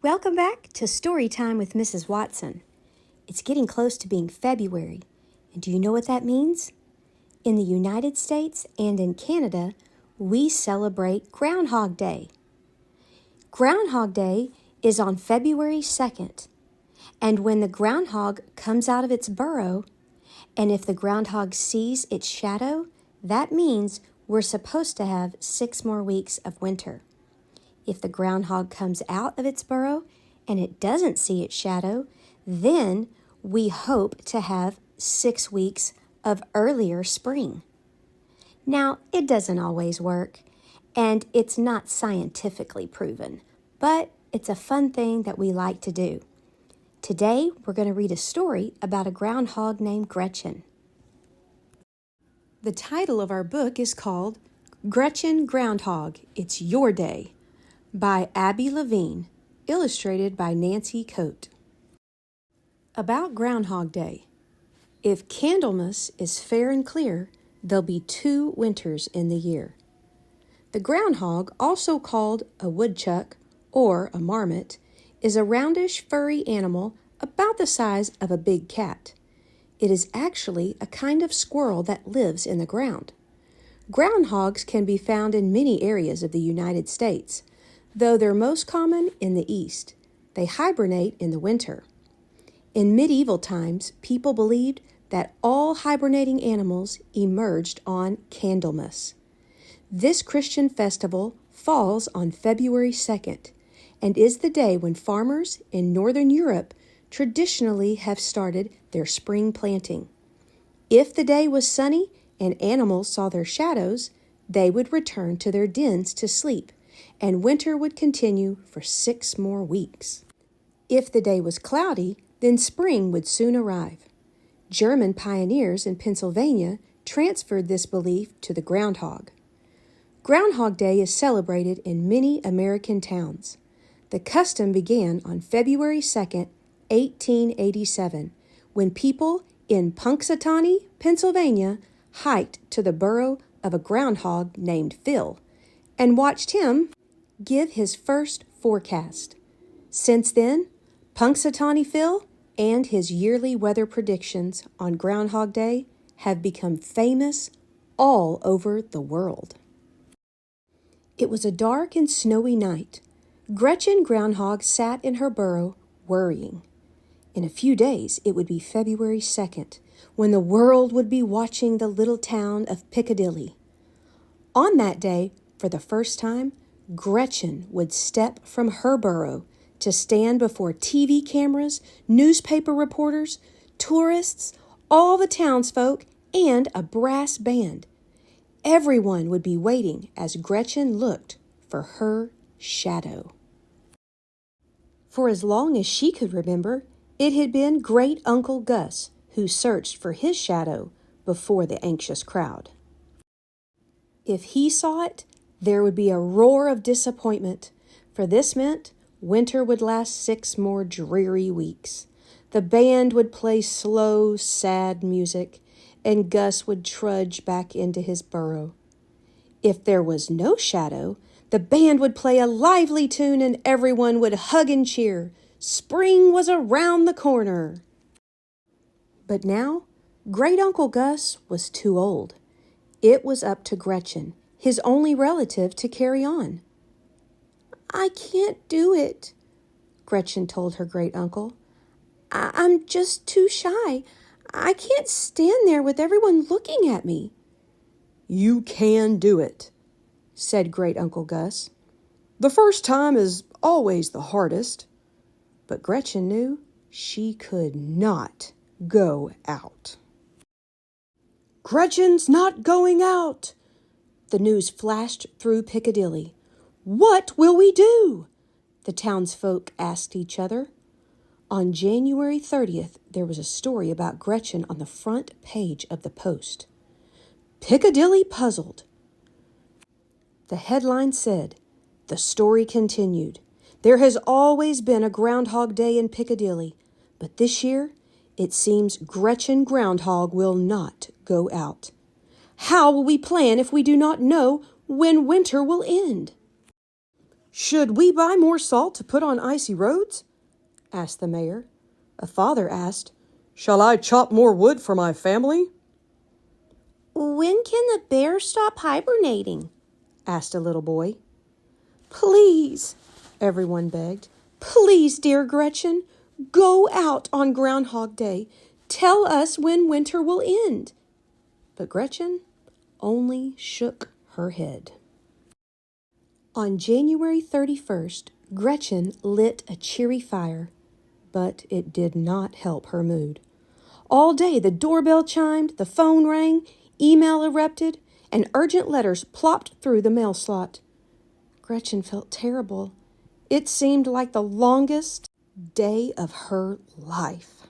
Welcome back to Storytime with Mrs. Watson. It's getting close to being February, and do you know what that means? In the United States and in Canada, we celebrate Groundhog Day. Groundhog Day is on February 2nd, and when the groundhog comes out of its burrow, and if the groundhog sees its shadow, that means we're supposed to have 6 more weeks of winter. If the groundhog comes out of its burrow and it doesn't see its shadow, then we hope to have 6 weeks of earlier spring. Now, it doesn't always work, and it's not scientifically proven, but it's a fun thing that we like to do. Today, we're going to read a story about a groundhog named Gretchen. The title of our book is called Gretchen Groundhog, It's Your Day, by Abby Levine, illustrated by Nancy Cote. About Groundhog Day. If Candlemas is fair and clear, there'll be 2 winters in the year. The groundhog, also called a woodchuck or a marmot, is a roundish, furry animal about the size of a big cat. It is actually a kind of squirrel that lives in the ground. Groundhogs can be found in many areas of the United States, though they're most common in the East. They hibernate in the winter. In medieval times, people believed that all hibernating animals emerged on Candlemas. This Christian festival falls on February 2nd and is the day when farmers in Northern Europe traditionally have started their spring planting. If the day was sunny and animals saw their shadows, they would return to their dens to sleep, and winter would continue for 6 more weeks. If the day was cloudy, then spring would soon arrive. German pioneers in Pennsylvania transferred this belief to the groundhog. Groundhog Day is celebrated in many American towns. The custom began on February 2nd, 1887, when people in Punxsutawney, Pennsylvania, hiked to the burrow of a groundhog named Phil and watched him give his first forecast. Since then, Punxsutawney Phil and his yearly weather predictions on Groundhog Day have become famous all over the world. It was a dark and snowy night. Gretchen Groundhog sat in her burrow, worrying. In a few days, it would be February 2nd, when the world would be watching the little town of Piccadilly. On that day, for the first time, Gretchen would step from her burrow to stand before TV cameras, newspaper reporters, tourists, all the townsfolk, and a brass band. Everyone would be waiting as Gretchen looked for her shadow. For as long as she could remember, it had been Great-Uncle Gus who searched for his shadow before the anxious crowd. If he saw it, there would be a roar of disappointment, for this meant winter would last 6 more dreary weeks. The band would play slow, sad music, and Gus would trudge back into his burrow. If there was no shadow, the band would play a lively tune and everyone would hug and cheer. Spring was around the corner. But now, Great-Uncle Gus was too old. It was up to Gretchen, his only relative, to carry on. "I can't do it," Gretchen told her great-uncle. I'm just too shy. I can't stand there with everyone looking at me." "You can do it," said Great-Uncle Gus. "The first time is always the hardest." But Gretchen knew she could not go out. "Gretchen's not going out!" The news flashed through Piccadilly. "What will we do?" the townsfolk asked each other. On January 30th, there was a story about Gretchen on the front page of the Post. Piccadilly puzzled. The headline said, "The story continued. There has always been a Groundhog Day in Piccadilly, but this year it seems Gretchen Groundhog will not go out. How will we plan if we do not know when winter will end?" Should we buy more salt to put on icy roads? Asked the mayor. A father asked, Shall I chop more wood for my family? When can the bear stop hibernating? Asked a little boy. Please, everyone begged. Please, dear Gretchen, go out on Groundhog Day. Tell us when winter will end. But Gretchen only shook her head. On January 31st, Gretchen lit a cheery fire, but it did not help her mood. All day the doorbell chimed, the phone rang, email erupted, and urgent letters plopped through the mail slot. Gretchen felt terrible. It seemed like the longest day of her life.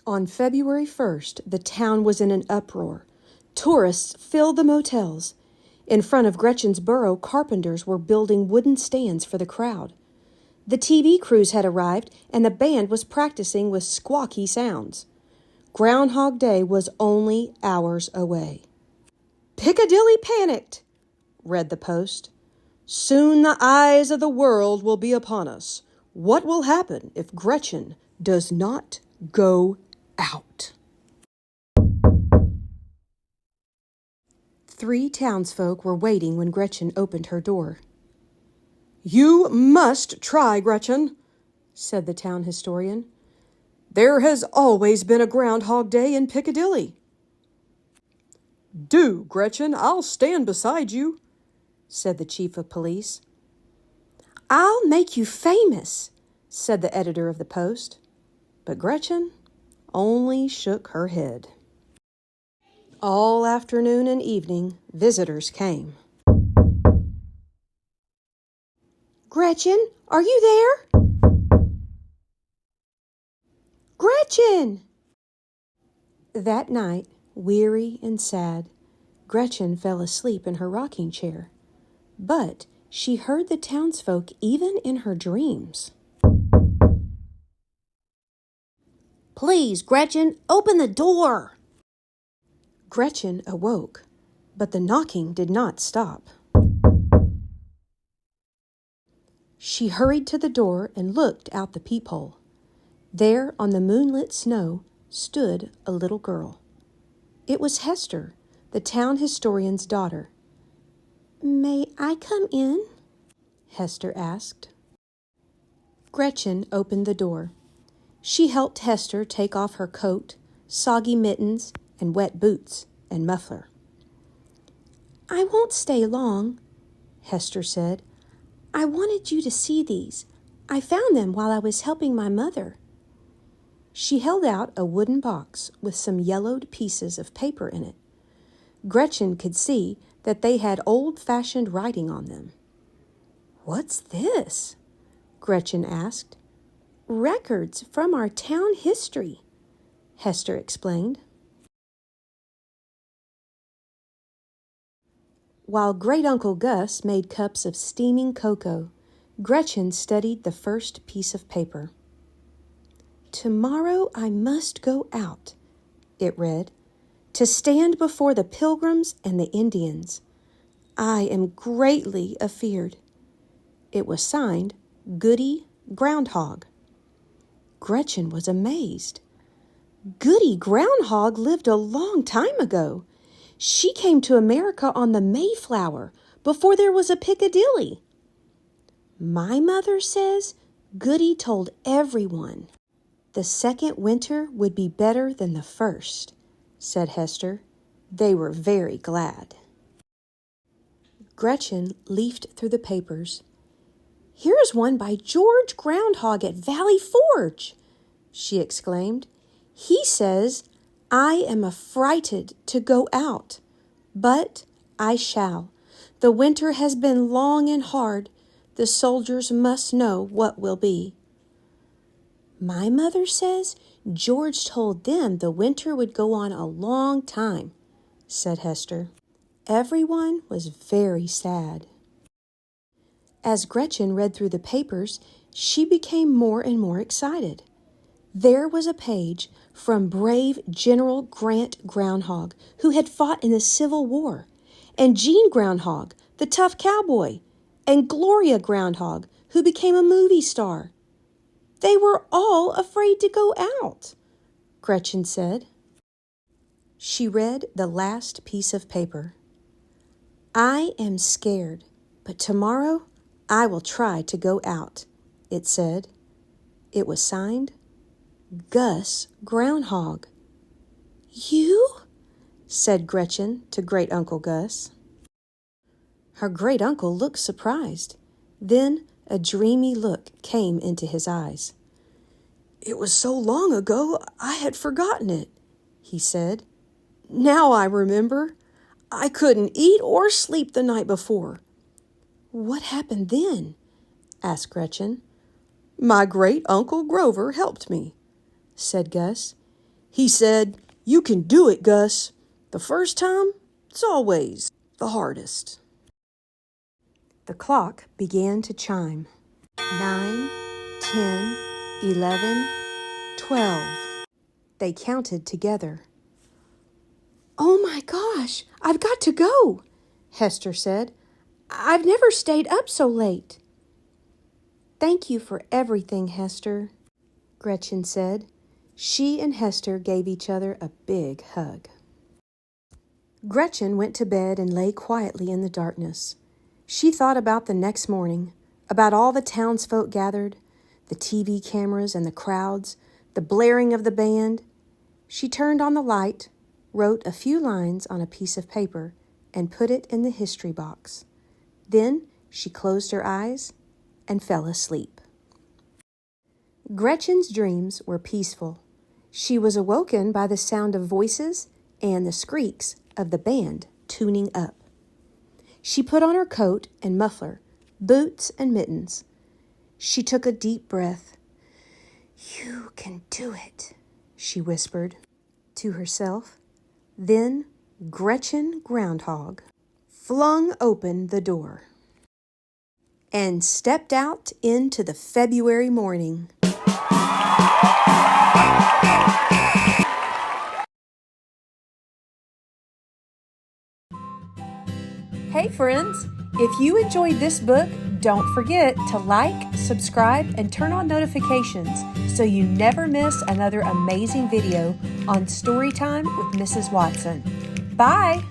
On February 1st, the town was in an uproar. Tourists filled the motels. In front of Gretchen's burrow, carpenters were building wooden stands for the crowd. The TV crews had arrived, and the band was practicing with squawky sounds. Groundhog Day was only hours away. Piccadilly panicked, read the post. Soon the eyes of the world will be upon us. What will happen if Gretchen does not go out? 3 townsfolk were waiting when Gretchen opened her door. You must try, Gretchen, said the town historian. There has always been a Groundhog Day in Piccadilly. Do, Gretchen, I'll stand beside you, said the chief of police. I'll make you famous, said the editor of the Post. But Gretchen only shook her head. All afternoon and evening, visitors came. Gretchen, are you there? Gretchen! That night, weary and sad, Gretchen fell asleep in her rocking chair. But she heard the townsfolk even in her dreams. Please, Gretchen, open the door! Gretchen awoke, but the knocking did not stop. She hurried to the door and looked out the peephole. There, on the moonlit snow, stood a little girl. It was Hester, the town historian's daughter. May I come in? Hester asked. Gretchen opened the door. She helped Hester take off her coat, soggy mittens, and wet boots and muffler. I won't stay long, Hester said. I wanted you to see these. I found them while I was helping my mother. She held out a wooden box with some yellowed pieces of paper in it. Gretchen could see that they had old-fashioned writing on them. What's this? Gretchen asked. Records from our town history, Hester explained. While Great-Uncle Gus made cups of steaming cocoa, Gretchen studied the first piece of paper. Tomorrow I must go out, it read, to stand before the Pilgrims and the Indians. I am greatly afeared. It was signed Goody Groundhog. Gretchen was amazed. Goody Groundhog lived a long time ago. She came to America on the Mayflower before there was a Piccadilly. My mother says Goody told everyone the second winter would be better than the first, said Hester. They were very glad. Gretchen leafed through the papers. Here's one by George Groundhog at Valley Forge, she exclaimed. He says, I am affrighted to go out, but I shall. The winter has been long and hard. The soldiers must know what will be. My mother says George told them the winter would go on a long time, said Hester. Everyone was very sad. As Gretchen read through the papers, she became more and more excited. There was a page from brave General Grant Groundhog, who had fought in the Civil War, and Gene Groundhog, the tough cowboy, and Gloria Groundhog, who became a movie star. They were all afraid to go out, Gretchen said. She read the last piece of paper. I am scared, but tomorrow I will try to go out, it said. It was signed Gus Groundhog. You? Said Gretchen to Great-Uncle Gus. Her great-uncle looked surprised. Then a dreamy look came into his eyes. It was so long ago I had forgotten it, he said. Now I remember. I couldn't eat or sleep the night before. What happened then? Asked Gretchen. My great-uncle Grover helped me, said Gus. He said, You can do it, Gus. The first time, it's always the hardest. The clock began to chime. 9, 10, 11, 12. They counted together. Oh my gosh, I've got to go, Hester said. I've never stayed up so late. Thank you for everything, Hester, Gretchen said. She and Hester gave each other a big hug. Gretchen went to bed and lay quietly in the darkness. She thought about the next morning, about all the townsfolk gathered, the TV cameras and the crowds, the blaring of the band. She turned on the light, wrote a few lines on a piece of paper, and put it in the history box. Then she closed her eyes and fell asleep. Gretchen's dreams were peaceful. She was awoken by the sound of voices and the squeaks of the band tuning up. She put on her coat and muffler, boots and mittens. She took a deep breath. You can do it, she whispered to herself. Then Gretchen Groundhog flung open the door and stepped out into the February morning. Hey friends, if you enjoyed this book, don't forget to like, subscribe, and turn on notifications so you never miss another amazing video on Storytime with Mrs. Watson. Bye!